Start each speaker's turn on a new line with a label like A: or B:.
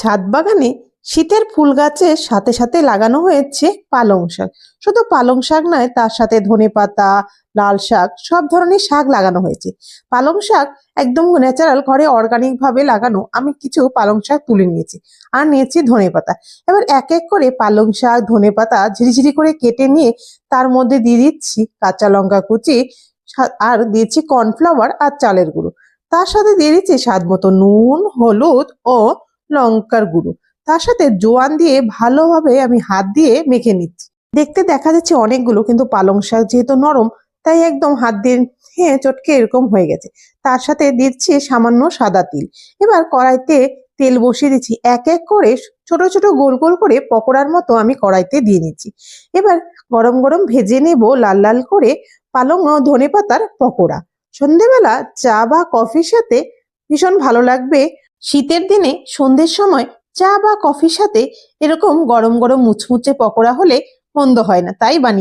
A: ছাদ বাগানে শীতের ফুল গাছের সাথে সাথে লাগানো হয়েছে পালং শাক। শুধু পালং শাক নয়, তার সাথে ধনেপাতা, লাল শাক, সব ধরনের শাক লাগানো হয়েছে। পালং শাক একদম ন্যাচারাল, ঘরে অর্গানিক ভাবে লাগানো। আমি কিছু পালং শাক তুলে নিয়েছি, আর নিয়েছি ধনেপাতা। এবার এক এক করে পালং শাক, ধনেপাতা ঝিরিঝিরি করে কেটে নিয়ে তার মধ্যে দিয়ে দিচ্ছি কাঁচা লঙ্কা কুচি, আর দিয়েছি কর্নফ্লাওয়ার আর চালের গুঁড়ো। তার সাথে দিয়ে দিচ্ছি স্বাদ মতো নুন, হলুদ ও লঙ্কার গুঁড়ো। তার সাথে জোয়ান দিয়ে ভালোভাবে আমি হাত দিয়ে মেখে নিচ্ছি। দেখতে দেখা যাচ্ছে অনেকগুলো, কিন্তু পালং শাক যেহেতু নরম, তাই একদম হাত দিয়ে চটকে এরকম হয়ে গেছে। তার সাথে দিচ্ছি সামান্য সাদা তিল। এবার কড়াইতে তেল বসিয়ে দিচ্ছি, এক এক করে ছোট ছোট গোল গোল করে পকোড়ার মতো আমি কড়াইতে দিয়ে নিচ্ছি। এবার গরম গরম ভেজে নেব লাল লাল করে পালং ও ধনেপাতার পকোড়া। সন্ধেবেলা চা বা কফির সাথে ভীষণ ভালো লাগবে। শীতের দিনে সন্ধ্যের সময় চা বা কফির সাথে এরকম গরম গরম মুচমুচে পকোড়া হলে মন্দ হয় না, তাই বানিয়ে